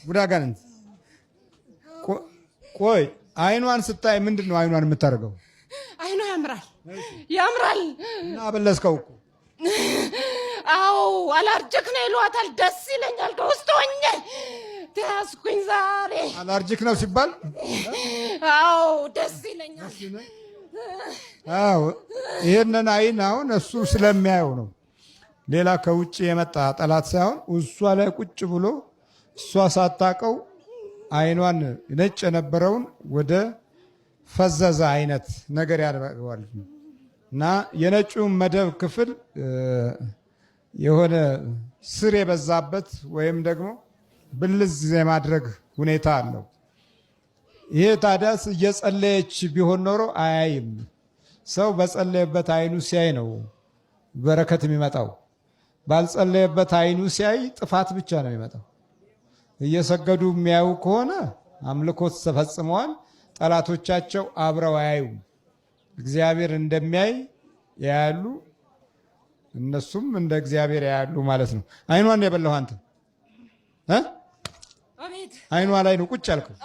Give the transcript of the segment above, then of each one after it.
ጉዳጋንንት ቆይ አይኗን ስታይ ምንድነው አይኗን የምታደርገው? አይኗ ያምራል እና በለስከው እኮ። አዎ አላርጅክ ነው ይሏታል። ደስ ይለኛል ከውስጥ ሆኜ ተያዝኩኝ ዛሬ። አላርጅክ ነው ሲባል አዎ ደስ ይለኛል። አዎ ይሄንን አይን አሁን እሱ ስለሚያየው ነው። ሌላ ከውጭ የመጣ ጠላት ሳይሆን እሷ ላይ ቁጭ ብሎ እሷ ሳታውቀው አይኗን ነጭ የነበረውን ወደ ፈዘዘ አይነት ነገር ያደርገዋል እና የነጩን መደብ ክፍል የሆነ ስር የበዛበት ወይም ደግሞ ብልዝ የማድረግ ሁኔታ አለው። ይሄ ታዲያስ እየጸለየች ቢሆን ኖሮ አያይም። ሰው በጸለየበት አይኑ ሲያይ ነው በረከት የሚመጣው። ባልጸለየበት አይኑ ሲያይ ጥፋት ብቻ ነው የሚመጣው። እየሰገዱ የሚያዩ ከሆነ አምልኮት ተፈጽመዋል። ጠላቶቻቸው አብረው አያዩም። እግዚአብሔር እንደሚያይ ያያሉ፣ እነሱም እንደ እግዚአብሔር ያያሉ ማለት ነው። አይኗን የበላው አንተ አቤት አይኗ ላይ ነው ቁጭ ያልከው።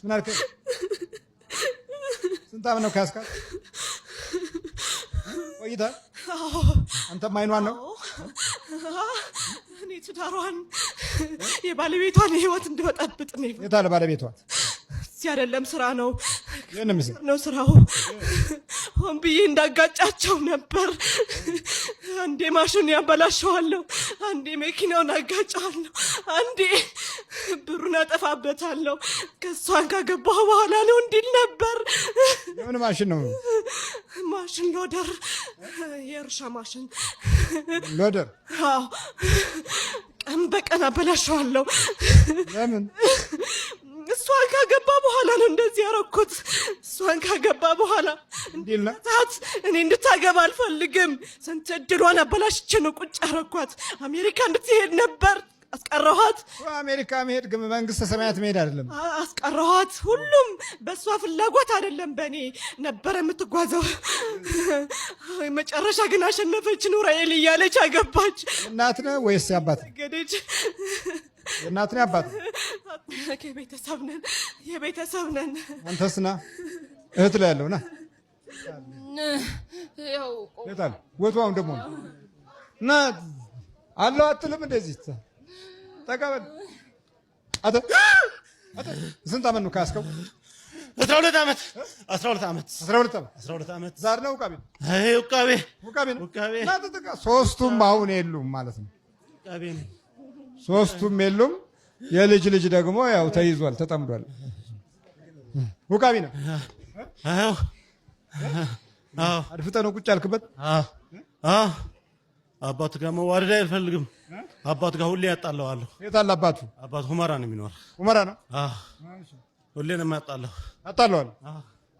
ምን አልከኝ? ስንት ዓመት ነው ከያዝካት? ቆይተህ? አንተም አይኗን ነው? እኔ ትዳሯን የባለቤቷን ህይወት እንደወጣብጥ ነው። የት አለ ባለቤቷ? እዚህ አይደለም ስራ ነው ነው ስራው። ሆን ብዬ እንዳጋጫቸው ነበር። አንዴ ማሽን ያበላሸዋለሁ፣ አንዴ መኪናውን አጋጫለሁ፣ አንዴ ብሩን አጠፋበታለሁ። ከሷን ካገባሁ በኋላ ነው እንዲል ነበር። የምን ማሽን ነው? ማሽን ሎደር፣ የእርሻ ማሽን ሎደር። አዎ ቀን በቀን አበላሸዋለሁ። ለምን? እሷን ካገባ በኋላ ነው እንደዚህ ያረኩት። እሷን ካገባ በኋላ እንዲልናት እኔ እንድታገባ አልፈልግም። ስንት እድሏን አበላሽቼ ነው ቁጭ ያረኳት። አሜሪካ እንድትሄድ ነበር አስቀረኋት። አሜሪካ መሄድ ግን መንግስተ ሰማያት መሄድ አይደለም። አስቀረኋት። ሁሉም በእሷ ፍላጎት አይደለም በእኔ ነበር የምትጓዘው። መጨረሻ ግን አሸነፈች። ኑራኤል እያለች አገባች። እናት ነህ ወይስ አባት? ገደች። የእናት ነህ አባት? የቤተሰብ ነን። አንተስ ና እህት ላይ ያለው ና የታል ወቷም ደግሞ ና አለው አትልም እንደዚህ ተቀበል። አተ ስንት ዓመት ነው ካስከው? 12 ዓመት 12 ዓመት 12 ዓመት ዛር ነው ቃቢ ነው ና ተጠቃ። ሶስቱም አሁን የሉም ማለት ነው። ቃቢ ነው ሶስቱም የሉም። የልጅ ልጅ ደግሞ ያው ተይዟል፣ ተጠምዷል። ውቃቢ ነው። አዎ አዎ አድፍጠህ ነው ቁጭ ያልክበት። አዎ አባቱ ጋር መዋደድ አይፈልግም። አባቱ ጋር ሁሌ ያጣለዋለሁ። የት አለ አባቱ? አባቱ ሁመራ ነው የሚኖር። ሁመራ ነው? አዎ ሁሌ ነው የሚያጣለው። አጣለዋለሁ።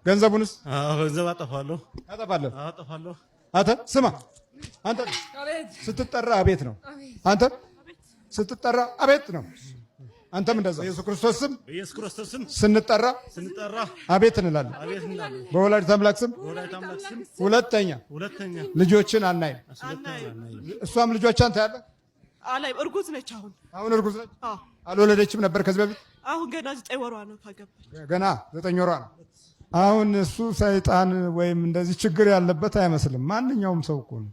ገንዘቡንስ? አዎ ገንዘብ አጠፋለሁ። አጠፋለሁ። አጠፋለሁ። አንተ ስማ፣ አንተ ስትጠራ አቤት ነው። አንተ ስትጠራ አቤት ነው። አንተም እንደዛ ኢየሱስ ክርስቶስ ስም ስንጠራ አቤት እንላለን። በወላዲተ አምላክ ስም ሁለተኛ ልጆችን አናይም። እሷም ልጆቿን ታያለህ? አላይ እርጉዝ ነች። አሁን እርጉዝ ነች። አልወለደችም ነበር ከዚህ በፊት? አሁን ገና 9 ወሯ ነው ካገባች። ገና 9 ወሯ ነው። አሁን እሱ ሰይጣን ወይም እንደዚህ ችግር ያለበት አይመስልም። ማንኛውም ሰው እኮ ነው።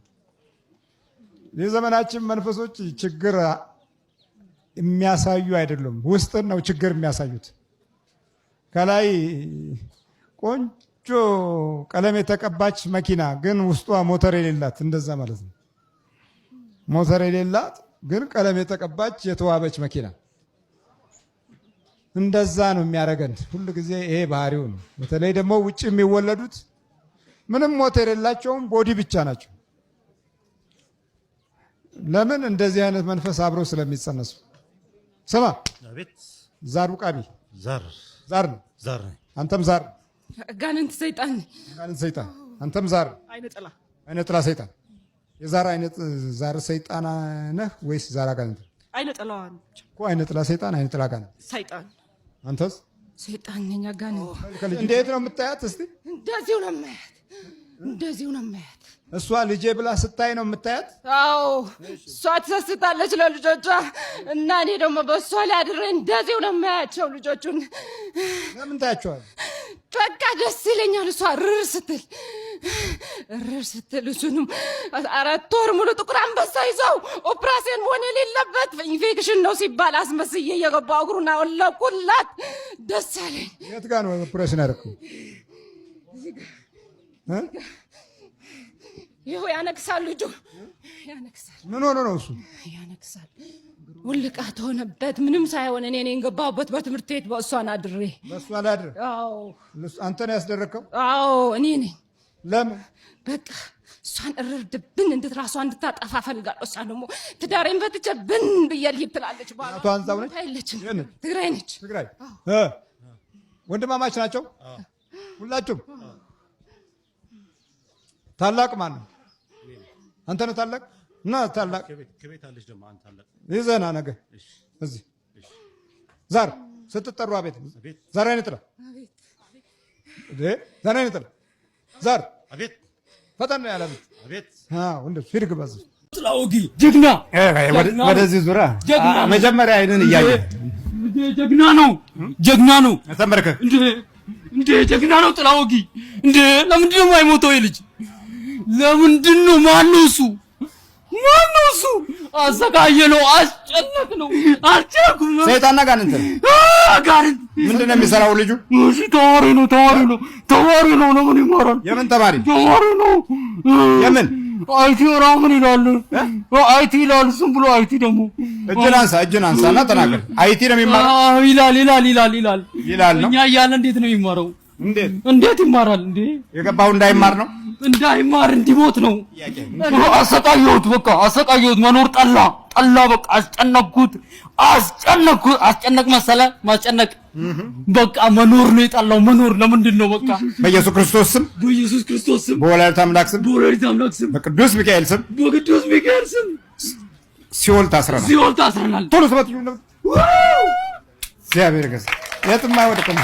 የዘመናችን መንፈሶች ችግር የሚያሳዩ አይደሉም። ውስጥን ነው ችግር የሚያሳዩት። ከላይ ቆንጆ ቀለም የተቀባች መኪና ግን ውስጧ ሞተር የሌላት እንደዛ ማለት ነው። ሞተር የሌላት ግን ቀለም የተቀባች የተዋበች መኪና እንደዛ ነው የሚያደርገን ሁሉ ጊዜ። ይሄ ባህሪው ነው። በተለይ ደግሞ ውጭ የሚወለዱት ምንም ሞተር የሌላቸውም ቦዲ ብቻ ናቸው። ለምን? እንደዚህ አይነት መንፈስ አብረው ስለሚጸነሱ። ስማ ዛር ውቃቢ ዛር ነው። አንተም ዛር። ጋንንት ሰይጣን አንተም ዛር። አይነ ጥላ ሰይጣን። የዛር አይነት ዛር ሰይጣን ነህ ወይስ ዛር አጋንንት? አይነ ጥላዋን እኮ አይነ ጥላ ሰይጣን፣ አይነ ጥላ አጋንንት ሰይጣን። አንተስ? ሰይጣን ነኝ አጋንንት። እንዴት ነው የምታያት? እስቲ እንደዚሁ ነው የማያት፣ እንደዚሁ ነው የማያት። እሷ ልጄ ብላ ስታይ ነው የምታያት? አዎ እሷ ትሰስታለች ለልጆቿ እና እኔ ደግሞ በእሷ ላይ አድሬ እንደዚሁ ነው የማያቸው ልጆቹን። ለምን ታያቸዋል? በቃ ደስ ይለኛል። እሷ ርር ስትል እሱንም 4 ወር ሙሉ ጥቁር አንበሳ ይዘው ኦፕራሲዮን መሆን የሌለበት ኢንፌክሽን ነው ሲባል አስመስዬ እየገባሁ እግሩን አወለቁላት። ደስ አለኝ። የት ጋር ነው ኦፕሬሽን ያደረኩት? ይኸው ያነክሳል፣ ልጁ ያነክሳል። ምን ሆኖ ነው እሱ? ያነክሳል። ውልቃት ሆነበት። ምንም ሳይሆን እኔ ነኝ ገባሁበት በትምህርት ቤት በእሷን አድሬ። በእሷ ላድር? አዎ። አንተ ነው ያስደረከው? አዎ እኔ ነኝ። ለምን? በቃ እሷን እርድብን ራሷን እንድታጠፋ ፈልጋለሁ። እሷ ደግሞ ትዳሬን ፈትቼ ብን ብዬ ልሂድ ትላለች። ባሏ እዛው ነች? አይለችም። ትግራይ ነች። ትግራይ። ወንድማማች ናቸው ሁላችሁም? ታላቅ ማን ነው? አንተ ነው ታላቅ? እና ታላቅ ከቤት አለች ደግሞ አንተ ታላቅ ይዘና ነገ እዚህ ዛር ስትጠሩ አቤት ዛር አይነጥላ ዛር አይነጥላ ዛር አቤት ፈጠን ያለ አቤት አቤት ወንድ ፊርግ ባዝ ጥላውጊ ጀግና ወደዚህ ዙራ መጀመሪያ አይነን እያየ ጀግና ነው ጀግና ነው ተመረከ እንዴ ጀግና ነው ጥላውጊ እንዴ ለምንድን ነው የማይሞተው ይልጅ ለምንድን ነው ማነው እሱ አሰቃየ ነው አስጨነቅ ነው አልቻልኩም ሰይጣንና ጋንንት ጋንንት ምንድነው የሚሰራው ልጁ እሺ ተማሪ ነው ለምን ይማራል የምን ተማሪ ነው የምን አይቲ ራምን ይላል አይቲ ይላል ዝም ብሎ አይቲ ደግሞ እጅን አንሳና ተናገር አይቲ ነው የሚማረው ይላል ነው እኛ እያለ እንዴት ነው የሚማረው እንዴት ይማራል እንዴ የገባው እንዳይማር ነው እንዳይማር እንዲሞት ነው አሰቃየሁት መኖር ጠላ በቃ አስጨነቅ መሰለ ማስጨነቅ በቃ መኖር ነው የጠላው መኖር ለምንድን ነው በቃ በኢየሱስ ክርስቶስ ስም በወላዲተ አምላክ ስም በቅዱስ ሚካኤል ስም ሲኦል ታስረናል ቶሎ ሰበት እግዚአብሔር ይመስገን የትም አይወድቅም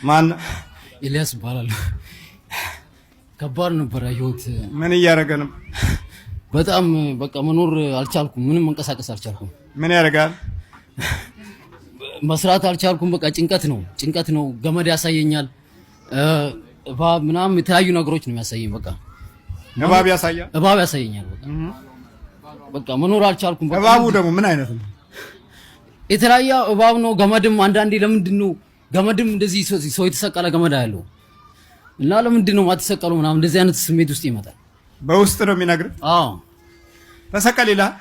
ማን ኤልያስ ይባላል ከባድ ነበር ያየሁት ምን እያደረገ ነው በጣም በቃ መኖር አልቻልኩም ምንም መንቀሳቀስ አልቻልኩም ምን ያደርጋል መስራት አልቻልኩም በቃ ጭንቀት ነው ገመድ ያሳየኛል እባብ ምናምን የተለያዩ ነገሮች ነው የሚያሳየኝ በቃ እባብ ያሳየኛል በቃ መኖር አልቻልኩም እባቡ ደግሞ ምን አይነት ነው የተለያየ እባብ ነው ገመድም አንዳንዴ ለምንድን ነው ገመድም እንደዚህ ሰው የተሰቀለ ገመድ ያለው እና ለምንድን ነው ማትሰቀሉ ምናምን እንደዚህ አይነት ስሜት ውስጥ ይመጣል በውስጥ ነው የሚነግር አዎ ተሰቀል ይላል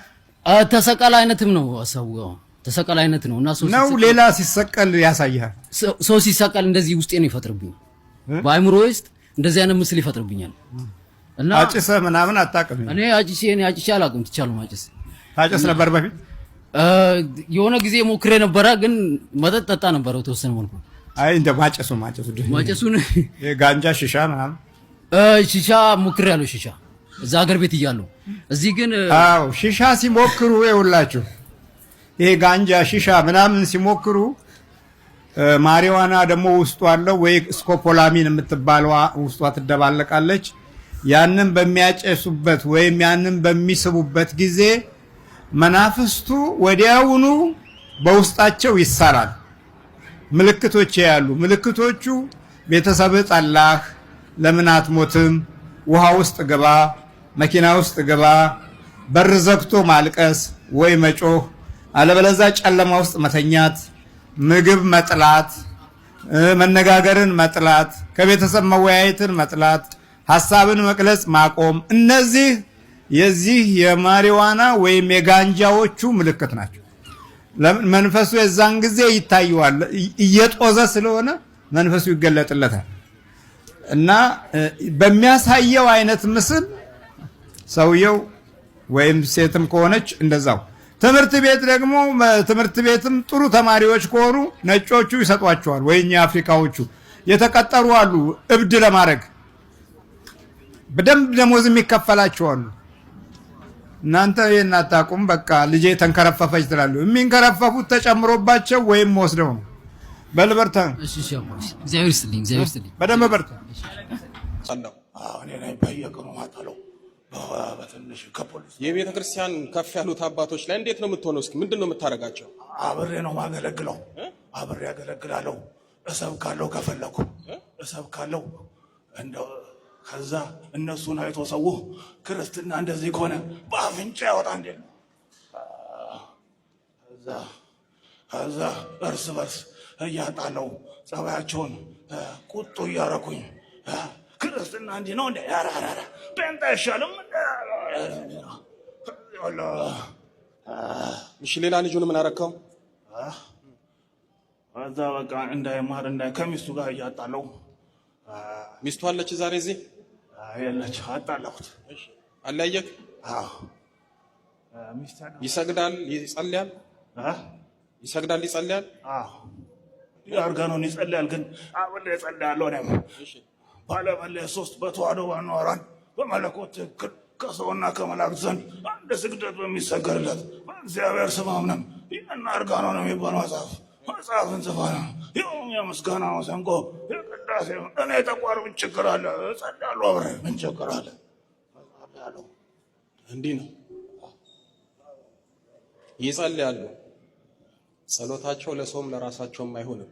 ተሰቀለ አይነትም ነው አሳውቀው ተሰቀለ አይነት ነው እና ነው ሌላ ሲሰቀል ያሳያል ሰው ሲሰቀል እንደዚህ ውስጤ ነው ይፈጥርብኝ በአይምሮ ውስጥ እንደዚህ አይነት ምስል ይፈጥርብኛል እና አጭሰ ምናምን አጣቀም እኔ አጭሼ አላውቅም ትቻሉ ማጭስ ታጭስ ነበር በፊት የሆነ ጊዜ ሞክሬ ነበር ግን መጠጥ ጠጣ ነበር ተወሰነ መልኩ አይ እንደ ማጨሱን የጋንጃ ሺሻ ምናምን ሺሻ ሞክሬ ያለው ሺሻ እዛ ሀገር ቤት እያለሁ እዚህ ግን አዎ ሺሻ ሲሞክሩ ይኸውላችሁ ይሄ ጋንጃ ሺሻ ምናምን ሲሞክሩ ማሪዋና ደግሞ ውስጡ አለው ወይ ስኮፖላሚን የምትባለው ውስጧ ትደባለቃለች ያንን በሚያጨሱበት ወይም ያንን በሚስቡበት ጊዜ መናፍስቱ ወዲያውኑ በውስጣቸው ይሳራል ምልክቶች ያሉ ምልክቶቹ ቤተሰብ ጠላህ ለምን አትሞትም ውሃ ውስጥ ግባ መኪና ውስጥ ግባ በር ዘግቶ ማልቀስ ወይ መጮህ አለበለዚያ ጨለማ ውስጥ መተኛት ምግብ መጥላት መነጋገርን መጥላት ከቤተሰብ መወያየትን መጥላት ሐሳብን መግለጽ ማቆም እነዚህ የዚህ የማሪዋና ወይም የጋንጃዎቹ ምልክት ናቸው መንፈሱ የዛን ጊዜ ይታየዋል እየጦዘ ስለሆነ መንፈሱ ይገለጥለታል እና በሚያሳየው አይነት ምስል ሰውየው ወይም ሴትም ከሆነች እንደዛው ትምህርት ቤት ደግሞ ትምህርት ቤትም ጥሩ ተማሪዎች ከሆኑ ነጮቹ ይሰጧቸዋል ወይኛ አፍሪካዎቹ የተቀጠሩ አሉ እብድ ለማድረግ በደንብ ደሞዝ የሚከፈላቸው አሉ እናንተ ይሄን አታውቁም። በቃ ልጄ ተንከረፈፈች ትላሉ። የሚንከረፈፉት ተጨምሮባቸው ወይም ወስደው ነው። በልበርታ እሺ እሺ አባሽ እግዚአብሔር ይስጥልኝ በደንብ በርታ። አለው እኔ ነኝ በየቀኑ ማታለው በትንሽ ከፖሊስ የቤተ ክርስቲያን ከፍ ያሉት አባቶች ላይ እንዴት ነው የምትሆነው? እስኪ ምንድን ነው የምታደርጋቸው? አብሬ ነው ማገለግለው። አብሬ ያገለግላለሁ። እሰብካለሁ፣ ከፈለኩ እሰብካለሁ። እንደው ከዛ እነሱን አይቶ ሰው ክርስትና እንደዚህ ከሆነ በአፍንጫ ያወጣ እንዴ ነው። ከዛ እርስ በርስ እያጣለው ጸባያቸውን ቁጡ እያረኩኝ ክርስትና እንዲህ ነው እንደ ያራራራ ጴንጤ አይሻልም። እሺ ሌላ ልጁን ምን አረከው? ከዛ በቃ እንዳይማር ከሚስቱ ጋር እያጣለው። ሚስቱ አለች ዛሬ እዚህ የለች፣ አጣላሁት። እሺ አለያየክ? አዎ ይሰግዳል፣ ይጸልያል። ይሰግዳል፣ ይጸልያል። አዎ ያርጋኑን ይጸልያል። ግን አብሬ እጸልያለሁ እኔም። እሺ ባለመለ ሶስት በተዋህዶ ባኖራን በመለኮት ትክክል ከሰውና ከመላእክት ዘንድ አንድ ስግደት በሚሰገድለት በእግዚአብሔር ስም አምነን ይህን አርጋኖ ነው የሚባለው መጽሐፍን ጽፈናል። ይኸውም የምስጋና መሰንቆ የቅዳሴ እኔ ጠቋር ምን ችግር አለ? እጸልያለሁ አብሬ ምን ችግር አለ? እንዲህ ነው ይጸልያሉ። ጸሎታቸው ለሰውም ለራሳቸውም አይሆንም።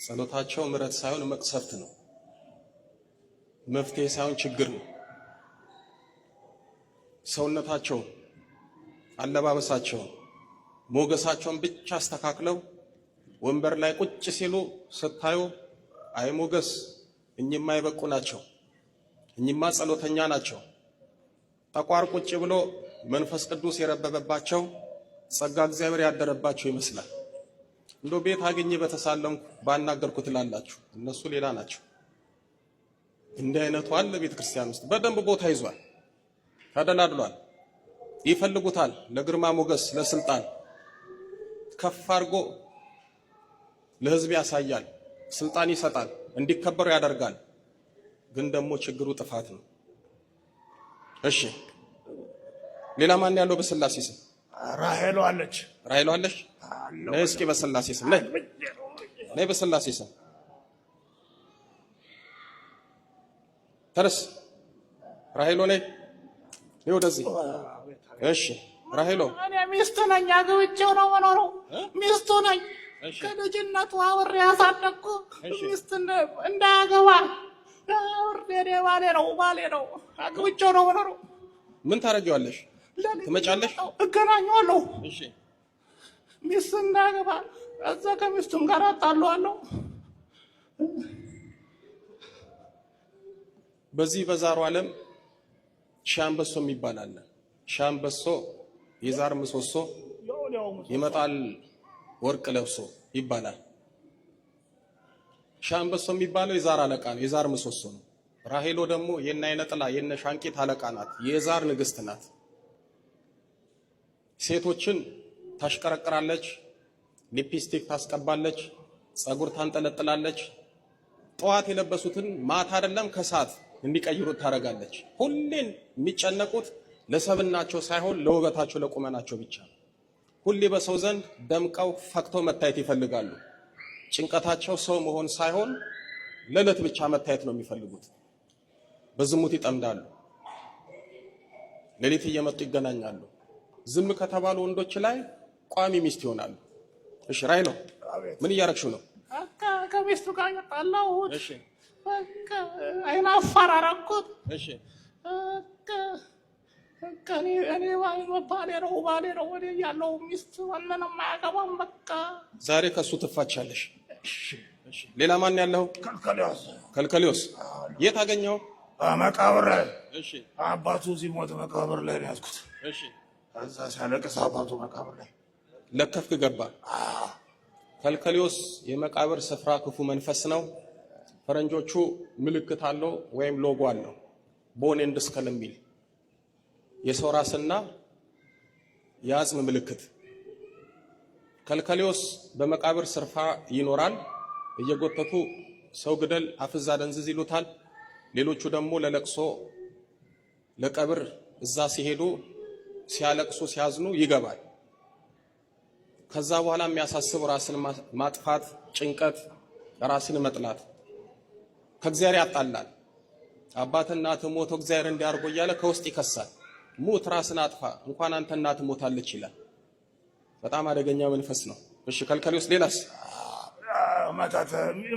ጸሎታቸው ምሕረት ሳይሆን መቅሰፍት ነው። መፍትሄ ሳይሆን ችግር ነው። ሰውነታቸው፣ አለባበሳቸው፣ ሞገሳቸውን ብቻ አስተካክለው ወንበር ላይ ቁጭ ሲሉ ስታዩ አይ ሞገስ እኚህማ የበቁ ናቸው፣ እኚህማ ጸሎተኛ ናቸው። ጠቋር ቁጭ ብሎ መንፈስ ቅዱስ የረበበባቸው ጸጋ እግዚአብሔር ያደረባቸው ይመስላል። እንደው ቤት አገኘ በተሳለምኩ ባናገርኩ ትላላችሁ። እነሱ ሌላ ናቸው። እንዲህ አይነቱ አለ ቤተ ክርስቲያን ውስጥ በደንብ ቦታ ይዟል፣ ተደላድሏል። ይፈልጉታል ለግርማ ሞገስ፣ ለስልጣን ከፍ አድርጎ ለህዝብ ያሳያል፣ ስልጣን ይሰጣል፣ እንዲከበሩ ያደርጋል። ግን ደግሞ ችግሩ ጥፋት ነው። እሺ ሌላ ማን ያለው በስላሴ ስም? ራሄሎ አለች። ራሄሎ አለች። ነይ እስኪ በስላሴ ስም ነይ፣ ነይ በስላሴ ስም ተረስ። ራሄሎ ነይ፣ ነይ ወደዚህ። እሺ ራሄሎ እኔ ሚስቱ ነኝ፣ አግብቼው ነው የምኖረው። ሚስቱ ነኝ፣ ከልጅነቱ አብሬ ያሳደግኩ። ሚስት እንዳያገባ አብሬ ባሌ ነው፣ አግብቼው ነው የምኖረው። ምን ታረጊዋለሽ? ትመጫለሽ? እገናኘዋለሁ። እሺ ሚስት እንዳያገባ እዛ ከሚስቱም ጋር አጣለዋለሁ። በዚህ በዛሩ ዓለም ሻምበሶ የሚባል አለ። ሻምበሶ የዛር ምሰሶ ይመጣል ወርቅ ለብሶ ይባላል። ሻምበሶ የሚባለው የዛር አለቃ ነው፣ የዛር ምሰሶ ነው። ራሄሎ ደግሞ የነ አይነጥላ የነ ሻንቂት አለቃ ናት፣ የዛር ንግስት ናት። ሴቶችን ታሽቀረቅራለች፣ ሊፕስቲክ ታስቀባለች፣ ጸጉር ታንጠለጥላለች። ጠዋት የለበሱትን ማታ አይደለም ከሰዓት እንዲቀይሩት ታረጋለች። ሁሌን የሚጨነቁት ለሰብናቸው ሳይሆን ለውበታቸው ለቁመናቸው ብቻ። ሁሌ በሰው ዘንድ ደምቀው ፈክተው መታየት ይፈልጋሉ። ጭንቀታቸው ሰው መሆን ሳይሆን ለዕለት ብቻ መታየት ነው የሚፈልጉት። በዝሙት ይጠምዳሉ። ሌሊት እየመጡ ይገናኛሉ። ዝም ከተባሉ ወንዶች ላይ ቋሚ ሚስት ይሆናሉ። እሺ ራሄሎ ምን እያረግሽው ነው? ከሚስቱ ጋር ያጣላሁት። እሺ በቃ አይና አፈራራኩት። እሺ እኔ ባሌ ነው ወደ ያለው ሚስት ምንም አያገባም። በቃ ዛሬ ከሱ ትፋቻለሽ። እሺ ሌላ ማን ያለው? ከልከሊዮስ። የት አገኘው? መቃብር ላይ። እሺ አባቱ ሲሞት መቃብር ላይ ነው ያዝኩት። እሺ ከዛ ሲያለቅስ አባቱ መቃብር ላይ ለከፍክ ገባ። ከልከሊዮስ የመቃብር ስፍራ ክፉ መንፈስ ነው። ፈረንጆቹ ምልክት አለው ወይም ሎጎ አለው ቦን ኤንድ ስከል የሚል የሰው ራስና የአጽም ምልክት። ከልከሊዮስ በመቃብር ስፍራ ይኖራል። እየጎተቱ ሰው ግደል፣ አፍዛ ደንዝዝ ይሉታል። ሌሎቹ ደግሞ ለለቅሶ ለቀብር እዛ ሲሄዱ ሲያለቅሱ ሲያዝኑ ይገባል። ከዛ በኋላ የሚያሳስብ ራስን ማጥፋት፣ ጭንቀት፣ ራስን መጥላት ከእግዚአብሔር ያጣላል። አባት እናት ሞቶ እግዚአብሔር እንዲያርጎ እያለ ከውስጥ ይከሳል። ሙት ራስን አጥፋ እንኳን አንተ እናት ሞታለች ይላል። በጣም አደገኛ መንፈስ ነው። እሺ ከልከሌውስ ሌላስ? መተት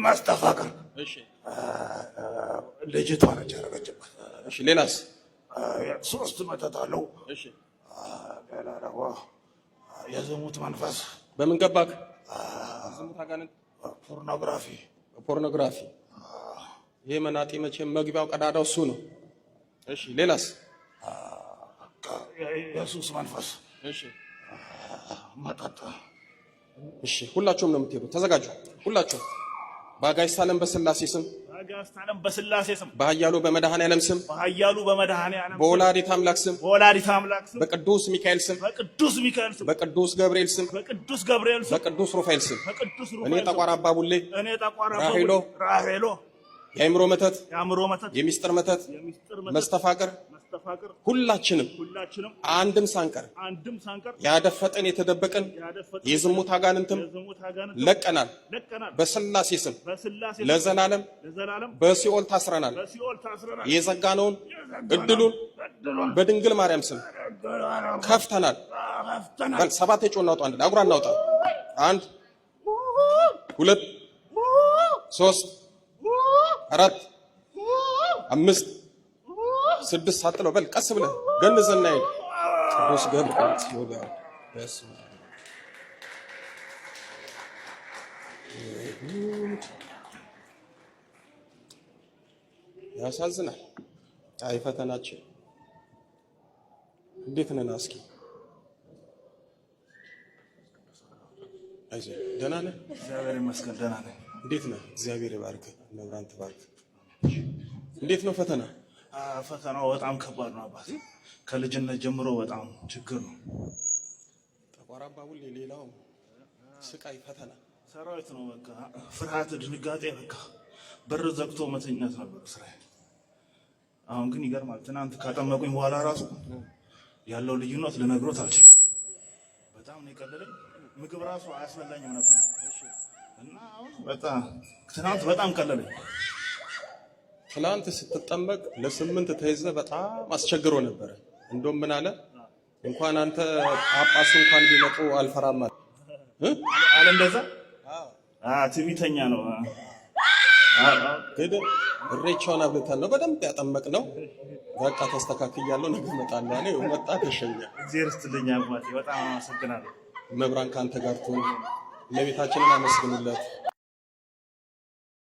ማስተፋቀር። እሺ ልጅቷ ነች ያደረገችበት። እሺ ሌላስ? 3 መተት አለው። እሺ ሌላ ደግሞ የዝሙት መንፈስ። በምን ገባክ? ዝሙት አጋንንት፣ ፖርኖግራፊ። ይሄ መናጤ መቼም መግቢያው ቀዳዳው እሱ ነው። እሺ ሌላስ? የሱስ መንፈስ። እሺ መጠጥ። እሺ ሁላችሁም ነው የምትሄዱት። ተዘጋጁ ሁላችሁም። በአጋዕዝተ ዓለም በሥላሴ ስም፣ በኃያሉ በመድኃኔዓለም ስም፣ በወላዲተ አምላክ ስም፣ በቅዱስ ሚካኤል ስም፣ በቅዱስ ገብርኤል ስም፣ በቅዱስ ሩፋኤል ስም እኔ ጠቋር አባ ቡሌ ራሄሎ የአእምሮ መተት፣ የሚስጥር መተት፣ መስተፋቅር ሁላችንም አንድም ሳንቀር ያደፈጠን የተደበቀን የዝሙት አጋንንትም ለቀናል። በሥላሴ ስም ለዘላለም በሲኦል ታስረናል። የዘጋነውን እድሉን በድንግል ማርያም ስም ከፍተናል። በል 7 የጮህ እናውጣ። አንድ አጉራ እናውጣ። 1 2 3 4 5 6 ሳጥለው በል ቀስ ብለህ ገንዘና ይል ቅዱስ ገብርኤል ሲወጋ በስመ አብ ያሳዝናል። አይ ፈተናችን እንዴት ነን? እስኪ አይዞህ ደህና ነህ? እግዚአብሔር ይመስገን ደህና ነኝ። እንዴት ነህ? እግዚአብሔር ይባርክ። መብራን ትባርክ። እንዴት ነው ፈተና? ፈተናው በጣም ከባድ ነው አባት። ከልጅነት ጀምሮ በጣም ችግር ነው። ጠቋር አባ ቡሌ ሌላው ስቃይ ፈተና ሰራዊት ነው። በቃ ፍርሃት፣ ድንጋጤ፣ በቃ በር ዘግቶ መተኛት ነበር ስራዬ። አሁን ግን ይገርማል። ትናንት ካጠመቁኝ በኋላ ራሱ ያለው ልዩነት ልነግሮት አልችልም። በጣም ነው የቀለለኝ። ምግብ ራሱ አያስበላኝም ነበር እና አሁን በጣም ትናንት በጣም ቀለለኝ። ትናንት ስትጠመቅ ለ8 ተይዘህ በጣም አስቸግሮ ነበር። እንደውም ምን አለ እንኳን አንተ ጳጳሱ እንኳን ቢመጡ አልፈራም አለ። እንደዛ ትዕቢተኛ ነው። ሄደ እሬቻውን አብልተን ነው በደንብ ያጠመቅነው። በቃ ተስተካክያለሁ፣ ነገ እመጣለሁ አለ። መጣ፣ ተሸኘ። እግዚአብሔር ይስጥልኝ አባቴ፣ በጣም አመሰግናለሁ። መብራን ካንተ ጋር ትሁን። ለቤታችንን አመስግኑለት።